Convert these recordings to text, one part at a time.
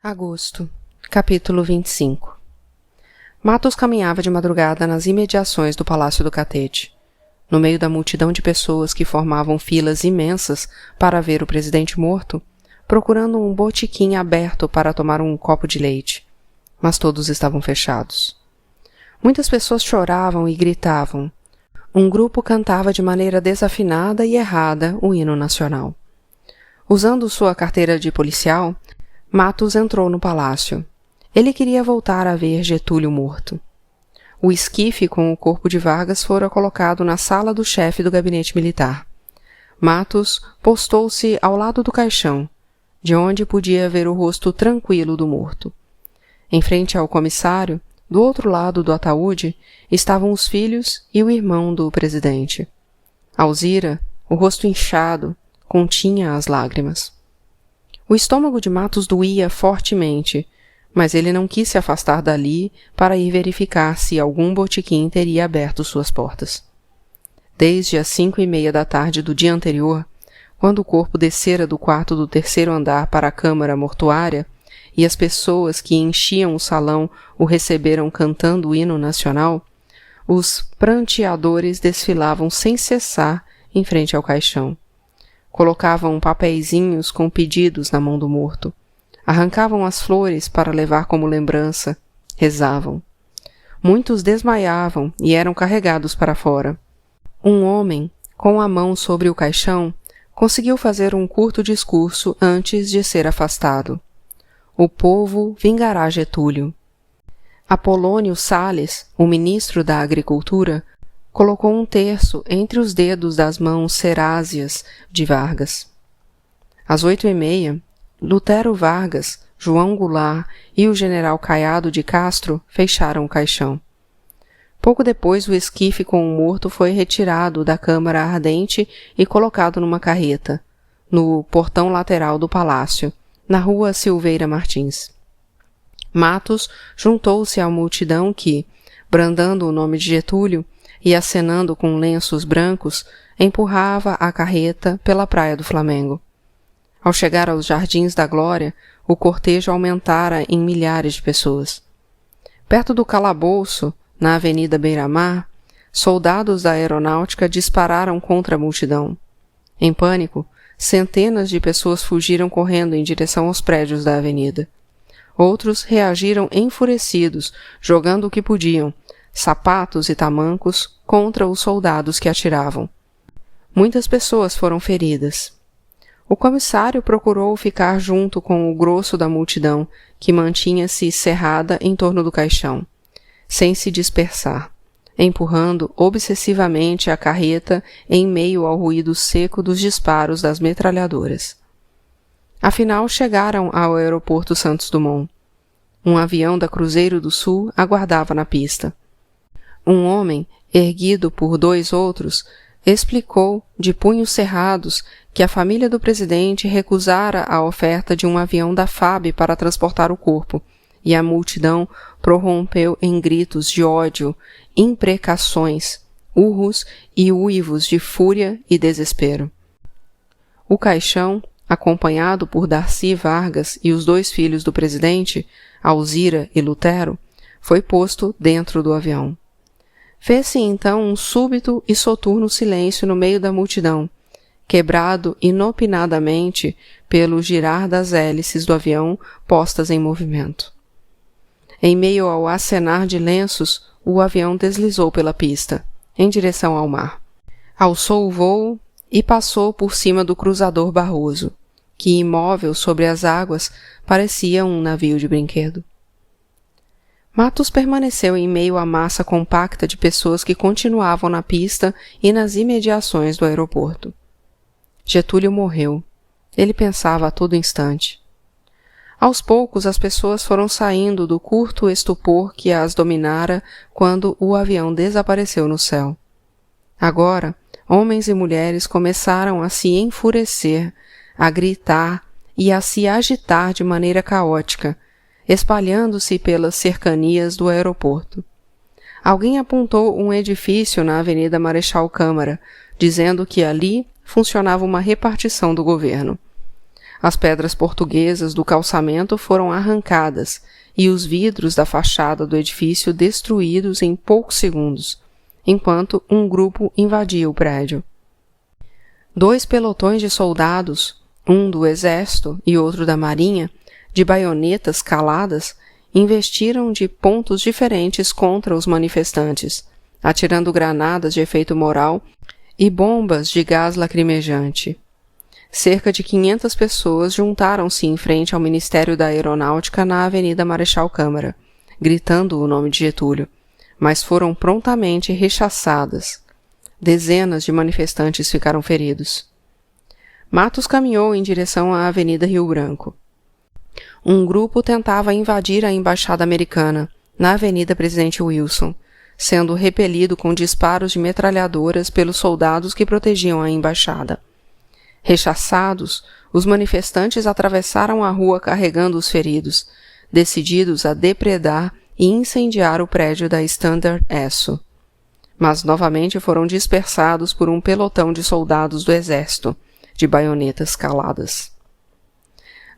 Agosto, capítulo 25. Matos caminhava de madrugada nas imediações do Palácio do Catete, no meio da multidão de pessoas que formavam filas imensas para ver o presidente morto, procurando um botequim aberto para tomar um copo de leite, mas todos estavam fechados. Muitas pessoas choravam e gritavam. Um grupo cantava de maneira desafinada e errada o hino nacional. Usando sua carteira de policial, Matos entrou no palácio. Ele queria voltar a ver Getúlio morto. O esquife com o corpo de Vargas fora colocado na sala do chefe do gabinete militar. Matos postou-se ao lado do caixão, de onde podia ver o rosto tranquilo do morto. Em frente ao comissário, do outro lado do ataúde, estavam os filhos e o irmão do presidente. Alzira, o rosto inchado, continha as lágrimas. O estômago de Matos doía fortemente, mas ele não quis se afastar dali para ir verificar se algum botequim teria aberto suas portas. Desde as 5:30 da tarde do dia anterior, quando o corpo descera do quarto do terceiro andar para a câmara mortuária e as pessoas que enchiam o salão o receberam cantando o hino nacional, os pranteadores desfilavam sem cessar em frente ao caixão. Colocavam papeizinhos com pedidos na mão do morto. Arrancavam as flores para levar como lembrança. Rezavam. Muitos desmaiavam e eram carregados para fora. Um homem, com a mão sobre o caixão, conseguiu fazer um curto discurso antes de ser afastado. O povo vingará Getúlio. Apolônio Salles, o ministro da Agricultura, colocou um terço entre os dedos das mãos ceráceas de Vargas. Às 8:30, Lutero Vargas, João Goulart e o general Caiado de Castro fecharam o caixão. Pouco depois, o esquife com o morto foi retirado da câmara ardente e colocado numa carreta, no portão lateral do palácio, na rua Silveira Martins. Matos juntou-se à multidão que, brandando o nome de Getúlio, e acenando com lenços brancos, empurrava a carreta pela praia do Flamengo. Ao chegar aos Jardins da Glória, o cortejo aumentara em milhares de pessoas. Perto do calabouço, na Avenida Beira-Mar, soldados da aeronáutica dispararam contra a multidão. Em pânico, centenas de pessoas fugiram correndo em direção aos prédios da avenida. Outros reagiram enfurecidos, jogando o que podiam, sapatos e tamancos, contra os soldados que atiravam. Muitas pessoas foram feridas. O comissário procurou ficar junto com o grosso da multidão, que mantinha-se cerrada em torno do caixão, sem se dispersar, empurrando obsessivamente a carreta em meio ao ruído seco dos disparos das metralhadoras. Afinal, chegaram ao aeroporto Santos Dumont. Um avião da Cruzeiro do Sul aguardava na pista. Um homem, erguido por dois outros, explicou, de punhos cerrados, que a família do presidente recusara a oferta de um avião da FAB para transportar o corpo, e a multidão prorrompeu em gritos de ódio, imprecações, urros e uivos de fúria e desespero. O caixão, acompanhado por Darcy Vargas e os dois filhos do presidente, Alzira e Lutero, foi posto dentro do avião. Fez-se então um súbito e soturno silêncio no meio da multidão, quebrado inopinadamente pelo girar das hélices do avião postas em movimento. Em meio ao acenar de lenços, o avião deslizou pela pista, em direção ao mar. Alçou o voo e passou por cima do cruzador Barroso, que, imóvel sobre as águas, parecia um navio de brinquedo. Matos permaneceu em meio à massa compacta de pessoas que continuavam na pista e nas imediações do aeroporto. Getúlio morreu. Ele pensava a todo instante. Aos poucos, as pessoas foram saindo do curto estupor que as dominara quando o avião desapareceu no céu. Agora, homens e mulheres começaram a se enfurecer, a gritar e a se agitar de maneira caótica, espalhando-se pelas cercanias do aeroporto. Alguém apontou um edifício na Avenida Marechal Câmara, dizendo que ali funcionava uma repartição do governo. As pedras portuguesas do calçamento foram arrancadas e os vidros da fachada do edifício destruídos em poucos segundos, enquanto um grupo invadia o prédio. 2 pelotões de soldados, um do exército e outro da marinha, de baionetas caladas, investiram de pontos diferentes contra os manifestantes, atirando granadas de efeito moral e bombas de gás lacrimejante. Cerca de 500 pessoas juntaram-se em frente ao Ministério da Aeronáutica na Avenida Marechal Câmara, gritando o nome de Getúlio, mas foram prontamente rechaçadas. Dezenas de manifestantes ficaram feridos. Matos caminhou em direção à Avenida Rio Branco. Um grupo tentava invadir a embaixada americana, na Avenida Presidente Wilson, sendo repelido com disparos de metralhadoras pelos soldados que protegiam a embaixada. Rechaçados, os manifestantes atravessaram a rua carregando os feridos, decididos a depredar e incendiar o prédio da Standard Esso. Mas novamente foram dispersados por um pelotão de soldados do exército, de baionetas caladas.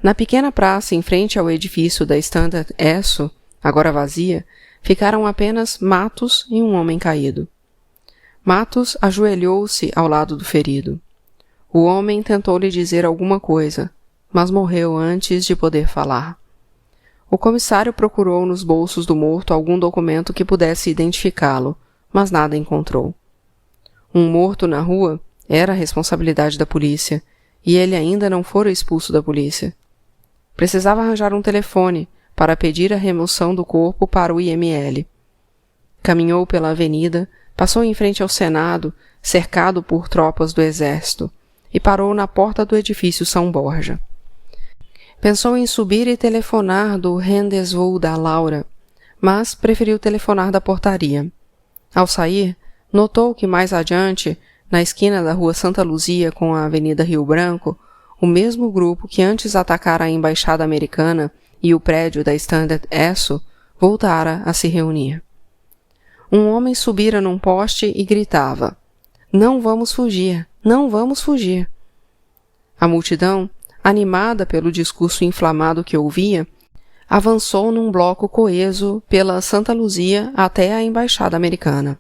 Na pequena praça em frente ao edifício da Standard Esso, agora vazia, ficaram apenas Matos e um homem caído. Matos ajoelhou-se ao lado do ferido. O homem tentou lhe dizer alguma coisa, mas morreu antes de poder falar. O comissário procurou nos bolsos do morto algum documento que pudesse identificá-lo, mas nada encontrou. Um morto na rua era a responsabilidade da polícia, e ele ainda não fora expulso da polícia. Precisava arranjar um telefone para pedir a remoção do corpo para o IML. Caminhou pela avenida, passou em frente ao Senado, cercado por tropas do exército, e parou na porta do edifício São Borja. Pensou em subir e telefonar do rendezvous da Laura, mas preferiu telefonar da portaria. Ao sair, notou que mais adiante, na esquina da rua Santa Luzia com a Avenida Rio Branco, o mesmo grupo que antes atacara a embaixada americana e o prédio da Standard Esso voltara a se reunir. Um homem subira num poste e gritava: "Não vamos fugir! Não vamos fugir!" A multidão, animada pelo discurso inflamado que ouvia, avançou num bloco coeso pela Santa Luzia até a embaixada americana.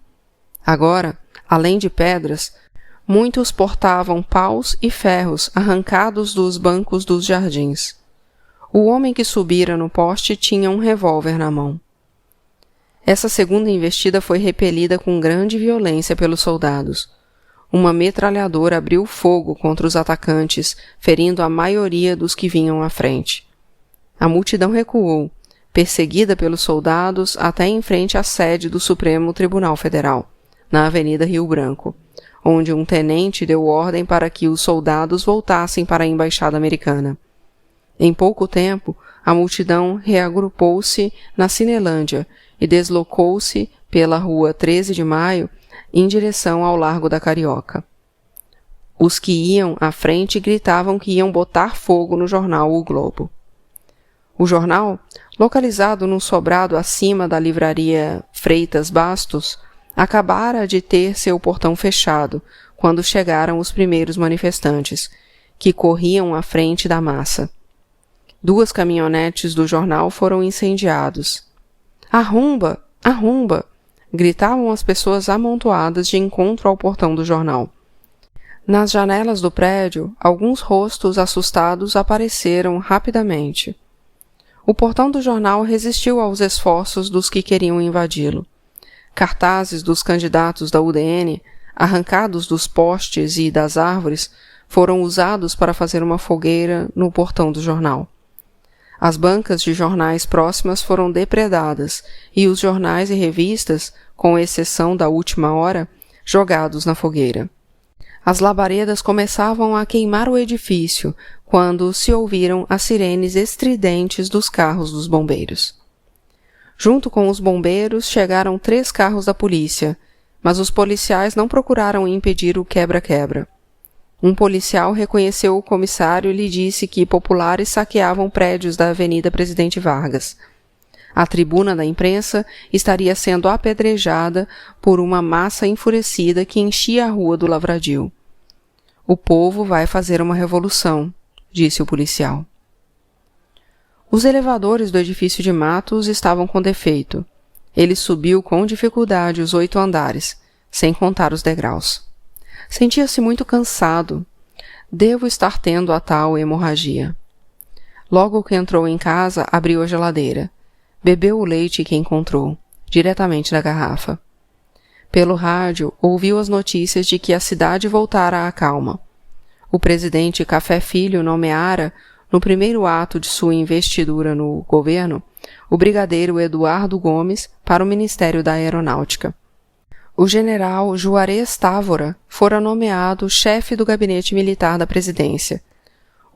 Agora, além de pedras, muitos portavam paus e ferros arrancados dos bancos dos jardins. O homem que subira no poste tinha um revólver na mão. Essa segunda investida foi repelida com grande violência pelos soldados. Uma metralhadora abriu fogo contra os atacantes, ferindo a maioria dos que vinham à frente. A multidão recuou, perseguida pelos soldados até em frente à sede do Supremo Tribunal Federal, na Avenida Rio Branco, onde um tenente deu ordem para que os soldados voltassem para a embaixada americana. Em pouco tempo, a multidão reagrupou-se na Cinelândia e deslocou-se pela rua 13 de Maio em direção ao Largo da Carioca. Os que iam à frente gritavam que iam botar fogo no jornal O Globo. O jornal, localizado num sobrado acima da livraria Freitas Bastos, acabara de ter seu portão fechado quando chegaram os primeiros manifestantes, que corriam à frente da massa. 2 caminhonetes do jornal foram incendiados. "Arromba! Arromba!" gritavam as pessoas amontoadas de encontro ao portão do jornal. Nas janelas do prédio, alguns rostos assustados apareceram rapidamente. O portão do jornal resistiu aos esforços dos que queriam invadi-lo. Cartazes dos candidatos da UDN, arrancados dos postes e das árvores, foram usados para fazer uma fogueira no portão do jornal. As bancas de jornais próximas foram depredadas e os jornais e revistas, com exceção da Última Hora, jogados na fogueira. As labaredas começavam a queimar o edifício quando se ouviram as sirenes estridentes dos carros dos bombeiros. Junto com os bombeiros chegaram 3 carros da polícia, mas os policiais não procuraram impedir o quebra-quebra. Um policial reconheceu o comissário e lhe disse que populares saqueavam prédios da Avenida Presidente Vargas. A tribuna da imprensa estaria sendo apedrejada por uma massa enfurecida que enchia a rua do Lavradio. "O povo vai fazer uma revolução", disse o policial. Os elevadores do edifício de Matos estavam com defeito. Ele subiu com dificuldade os 8 andares, sem contar os degraus. Sentia-se muito cansado. Devo estar tendo a tal hemorragia. Logo que entrou em casa, abriu a geladeira. Bebeu o leite que encontrou, diretamente da garrafa. Pelo rádio, ouviu as notícias de que a cidade voltara à calma. O presidente Café Filho nomeara, no primeiro ato de sua investidura no governo, o brigadeiro Eduardo Gomes para o Ministério da Aeronáutica. O general Juarez Távora fora nomeado chefe do gabinete militar da presidência.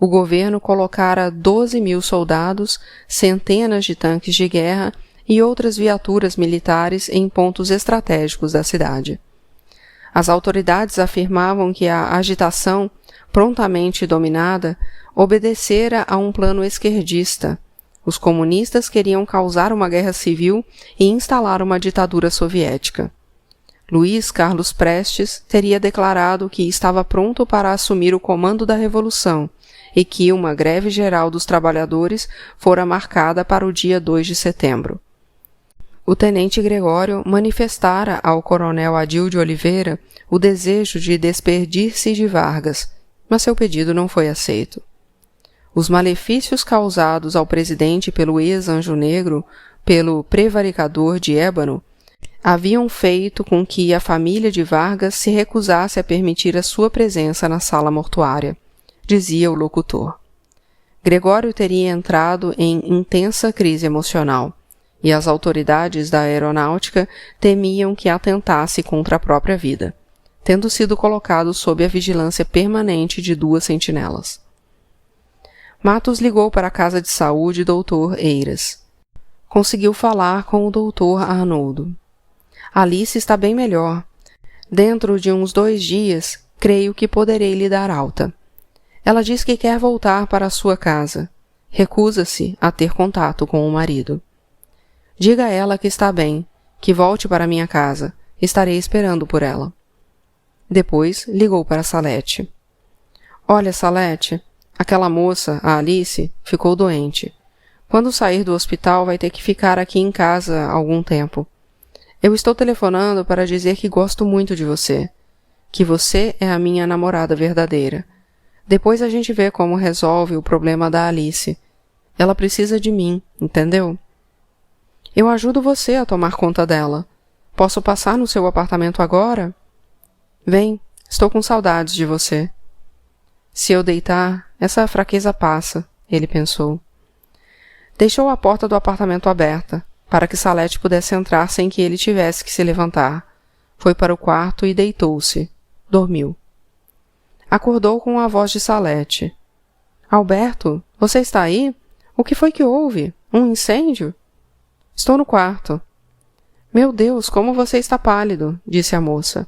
O governo colocara 12.000 soldados, centenas de tanques de guerra e outras viaturas militares em pontos estratégicos da cidade. As autoridades afirmavam que a agitação, prontamente dominada, obedecera a um plano esquerdista. Os comunistas queriam causar uma guerra civil e instalar uma ditadura soviética. Luiz Carlos Prestes teria declarado que estava pronto para assumir o comando da revolução e que uma greve geral dos trabalhadores fora marcada para o dia 2 de setembro. O tenente Gregório manifestara ao coronel Adil de Oliveira o desejo de despedir-se de Vargas, mas seu pedido não foi aceito. Os malefícios causados ao presidente pelo ex-Anjo Negro, pelo prevaricador de Ébano, haviam feito com que a família de Vargas se recusasse a permitir a sua presença na sala mortuária, dizia o locutor. Gregório teria entrado em intensa crise emocional, e as autoridades da aeronáutica temiam que atentasse contra a própria vida, tendo sido colocado sob a vigilância permanente de 2 sentinelas. Matos ligou para a casa de saúde Dr. Eiras. Conseguiu falar com o Dr. Arnoldo. Alice está bem melhor. Dentro de uns 2 dias, creio que poderei lhe dar alta. Ela diz que quer voltar para a sua casa. Recusa-se a ter contato com o marido. Diga a ela que está bem, que volte para minha casa. Estarei esperando por ela. Depois ligou para Salete. Olha, Salete, aquela moça, a Alice, ficou doente. Quando sair do hospital vai ter que ficar aqui em casa algum tempo. Eu estou telefonando para dizer que gosto muito de você, que você é a minha namorada verdadeira. Depois a gente vê como resolve o problema da Alice. Ela precisa de mim, entendeu? Eu ajudo você a tomar conta dela. Posso passar no seu apartamento agora? Vem, estou com saudades de você. Se eu deitar, essa fraqueza passa, ele pensou. Deixou a porta do apartamento aberta, para que Salete pudesse entrar sem que ele tivesse que se levantar. Foi para o quarto e deitou-se. Dormiu. Acordou com a voz de Salete. Alberto, você está aí? O que foi que houve? Um incêndio? Estou no quarto. Meu Deus, como você está pálido, disse a moça.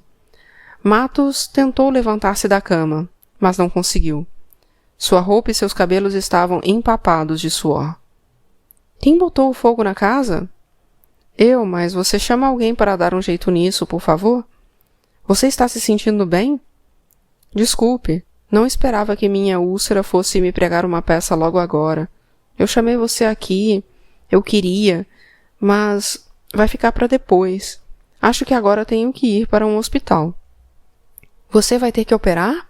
Matos tentou levantar-se da cama, mas não conseguiu. Sua roupa e seus cabelos estavam empapados de suor. Quem botou o fogo na casa? Eu, mas você chama alguém para dar um jeito nisso, por favor? Você está se sentindo bem? Desculpe, não esperava que minha úlcera fosse me pregar uma peça logo agora. Eu chamei você aqui, eu queria, mas vai ficar para depois. Acho que agora tenho que ir para um hospital. Você vai ter que operar?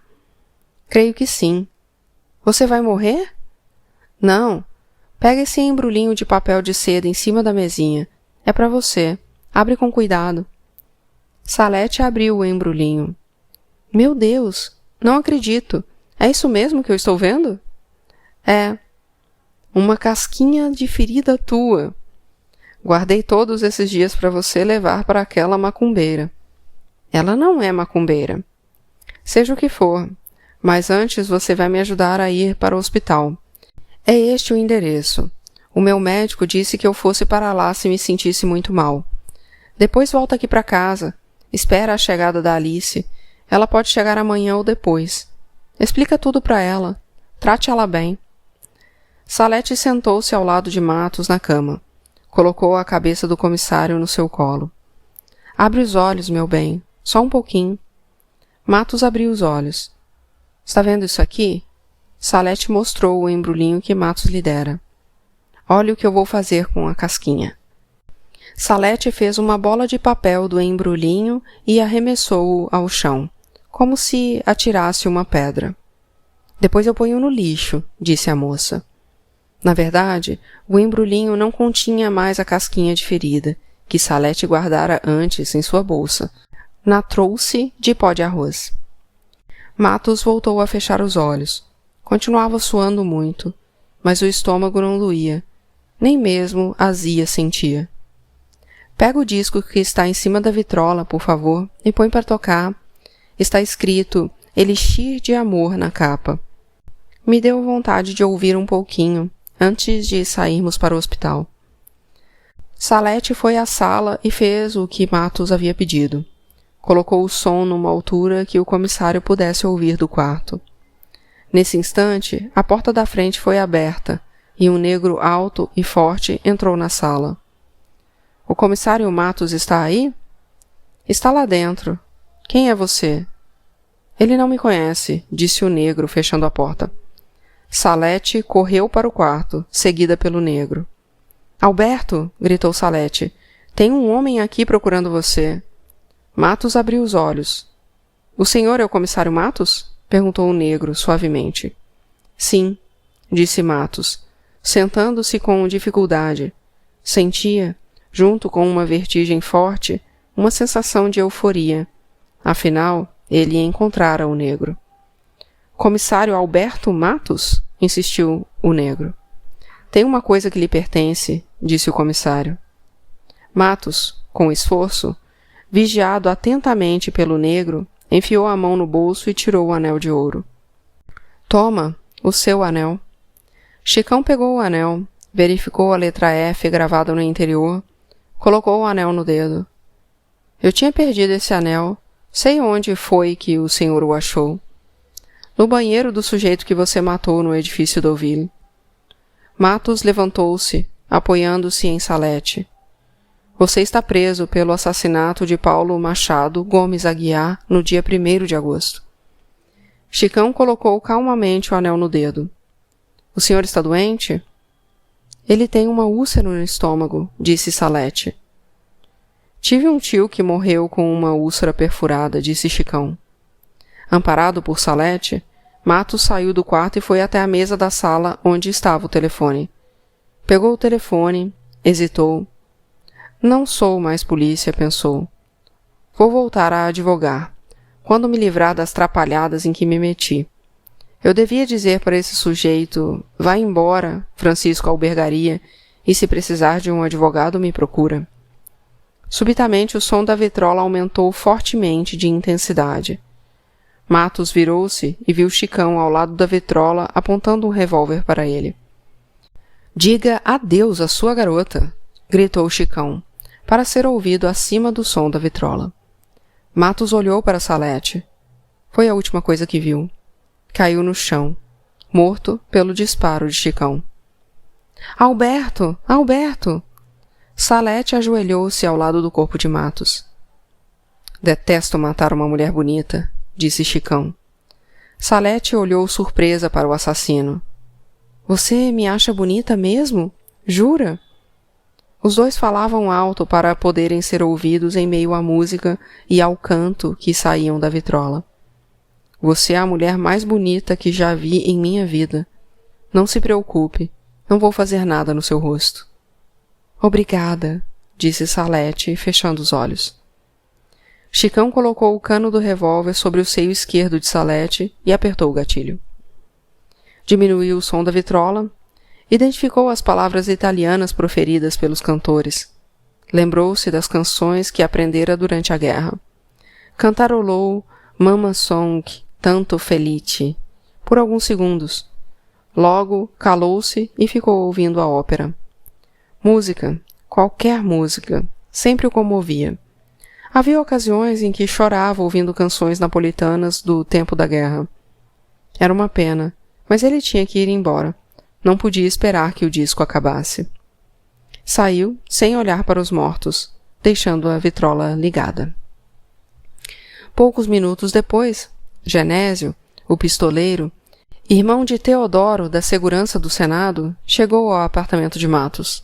Creio que sim. Você vai morrer? Não. Pega esse embrulhinho de papel de seda em cima da mesinha. É para você. Abre com cuidado. Salete abriu o embrulhinho. Meu Deus, não acredito. É isso mesmo que eu estou vendo? É. Uma casquinha de ferida tua. Guardei todos esses dias para você levar para aquela macumbeira. Ela não é macumbeira. Seja o que for, mas antes você vai me ajudar a ir para o hospital. É este o endereço. O meu médico disse que eu fosse para lá se me sentisse muito mal. Depois volta aqui para casa. Espera a chegada da Alice. Ela pode chegar amanhã ou depois. Explica tudo para ela. Trate ela bem. Salete sentou-se ao lado de Matos na cama. Colocou a cabeça do comissário no seu colo. Abre os olhos, meu bem. Só um pouquinho. Matos abriu os olhos. Está vendo isso aqui? Salete mostrou o embrulhinho que Matos lhe dera. Olhe o que eu vou fazer com a casquinha. Salete fez uma bola de papel do embrulhinho e arremessou-o ao chão, como se atirasse uma pedra. Depois eu ponho no lixo, disse a moça. Na verdade, o embrulhinho não continha mais a casquinha de ferida, que Salete guardara antes em sua bolsa, na trouxe de pó de arroz. Matos voltou a fechar os olhos. Continuava suando muito, mas o estômago não doía, nem mesmo azia sentia. Pega o disco que está em cima da vitrola, por favor, e põe para tocar. Está escrito Elixir de Amor na capa. Me deu vontade de ouvir um pouquinho, antes de sairmos para o hospital. Salete foi à sala e fez o que Matos havia pedido. Colocou o som numa altura que o comissário pudesse ouvir do quarto. Nesse instante, a porta da frente foi aberta e um negro alto e forte entrou na sala. O comissário Matos está aí? Está lá dentro. Quem é você? Ele não me conhece, disse o negro, fechando a porta. Salete correu para o quarto, seguida pelo negro. Alberto, gritou Salete, tem um homem aqui procurando você. Matos abriu os olhos. O senhor é o comissário Matos? Perguntou o negro, suavemente. Sim, disse Matos, sentando-se com dificuldade. Sentia, junto com uma vertigem forte, uma sensação de euforia. Afinal, ele encontrara o negro. Comissário Alberto Matos? Insistiu o negro. Tem uma coisa que lhe pertence, disse o comissário. Matos, com esforço, vigiado atentamente pelo negro, enfiou a mão no bolso e tirou o anel de ouro. Toma, o seu anel. Chicão pegou o anel, verificou a letra F gravada no interior, colocou o anel no dedo. Eu tinha perdido esse anel. Sei onde foi que o senhor o achou. No banheiro do sujeito que você matou no edifício Deauville. Matos levantou-se, apoiando-se em Salete. Você está preso pelo assassinato de Paulo Machado Gomes Aguiar no dia 1º de agosto. Chicão colocou calmamente o anel no dedo. O senhor está doente? Ele tem uma úlcera no estômago, disse Salete. Tive um tio que morreu com uma úlcera perfurada, disse Chicão. Amparado por Salete, Matos saiu do quarto e foi até a mesa da sala onde estava o telefone. Pegou o telefone, hesitou. Não sou mais polícia, pensou. Vou voltar a advogar, quando me livrar das trapalhadas em que me meti. Eu devia dizer para esse sujeito, vá embora, Francisco Albergaria, e se precisar de um advogado me procura. Subitamente o som da vitrola aumentou fortemente de intensidade. Matos virou-se e viu Chicão ao lado da vitrola apontando um revólver para ele. Diga adeus à sua garota, gritou Chicão, para ser ouvido acima do som da vitrola. Matos olhou para Salete. Foi a última coisa que viu. Caiu no chão, morto pelo disparo de Chicão. Alberto! Alberto! Salete ajoelhou-se ao lado do corpo de Matos. Detesto matar uma mulher bonita, disse Chicão. Salete olhou surpresa para o assassino. Você me acha bonita mesmo? Jura? Os dois falavam alto para poderem ser ouvidos em meio à música e ao canto que saíam da vitrola. Você é a mulher mais bonita que já vi em minha vida. Não se preocupe, não vou fazer nada no seu rosto. Obrigada, disse Salete, fechando os olhos. Chicão colocou o cano do revólver sobre o seio esquerdo de Salete e apertou o gatilho. Diminuiu o som da vitrola, identificou as palavras italianas proferidas pelos cantores. Lembrou-se das canções que aprendera durante a guerra. Cantarolou Mamma Song, tanto felice, por alguns segundos. Logo, calou-se e ficou ouvindo a ópera. Música, qualquer música, sempre o comovia. Havia ocasiões em que chorava ouvindo canções napolitanas do tempo da guerra. Era uma pena, mas ele tinha que ir embora. Não podia esperar que o disco acabasse. Saiu, sem olhar para os mortos, deixando a vitrola ligada. Poucos minutos depois, Genésio, o pistoleiro, Irmão de Teodoro, da Segurança do Senado, chegou ao apartamento de Matos.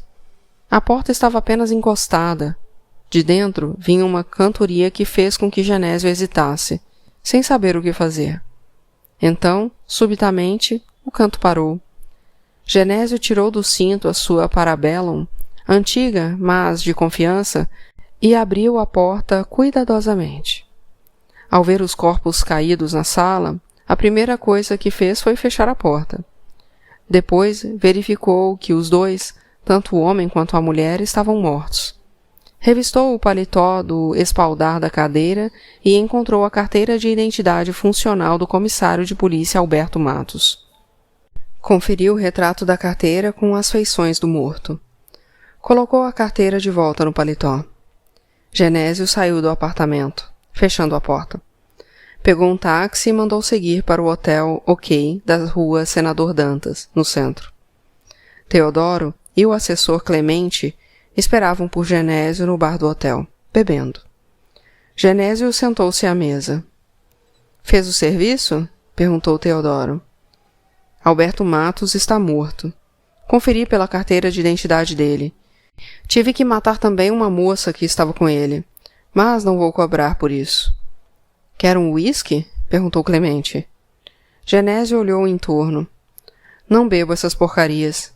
A porta estava apenas encostada. De dentro vinha uma cantoria que fez com que Genésio hesitasse, sem saber o que fazer. Então, subitamente, o canto parou. Genésio tirou do cinto a sua Parabellum, antiga, mas de confiança, e abriu a porta cuidadosamente. Ao ver os corpos caídos na sala, a primeira coisa que fez foi fechar a porta. Depois verificou que os dois, tanto o homem quanto a mulher, estavam mortos. Revistou o paletó do espaldar da cadeira e encontrou a carteira de identidade funcional do comissário de polícia Alberto Matos. Conferiu o retrato da carteira com as feições do morto. Colocou a carteira de volta no paletó. Genésio saiu do apartamento, fechando a porta. Pegou um táxi e mandou seguir para o hotel OK da rua Senador Dantas, no centro. Teodoro e o assessor Clemente esperavam por Genésio no bar do hotel, bebendo. Genésio sentou-se à mesa. — Fez o serviço? — perguntou Teodoro. — Alberto Matos está morto. Conferi pela carteira de identidade dele. Tive que matar também uma moça que estava com ele, mas não vou cobrar por isso. — Quer um uísque? — perguntou Clemente. Genésio olhou em torno. — Não bebo essas porcarias.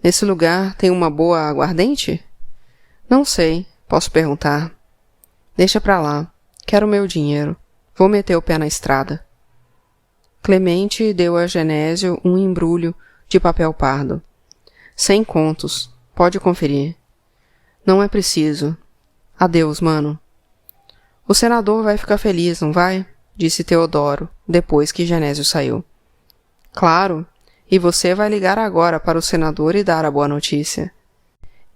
Nesse lugar tem uma boa aguardente? — Não sei, posso perguntar. — Deixa pra lá. Quero meu dinheiro. Vou meter o pé na estrada. Clemente deu a Genésio um embrulho de papel pardo. 100 contos. Pode conferir. — Não é preciso. Adeus, mano. — O senador vai ficar feliz, não vai? Disse Teodoro, depois que Genésio saiu. — Claro. E você vai ligar agora para o senador e dar a boa notícia.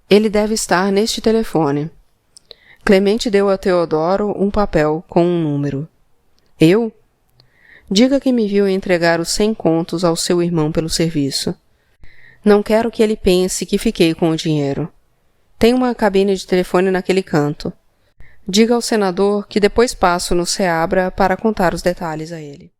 Ele deve estar neste telefone. Clemente deu a Teodoro um papel com um número. — Eu? Diga que me viu entregar os 100 contos ao seu irmão pelo serviço. Não quero que ele pense que fiquei com o dinheiro. Tem uma cabine de telefone naquele canto. Diga ao senador que depois passo no Seabra para contar os detalhes a ele.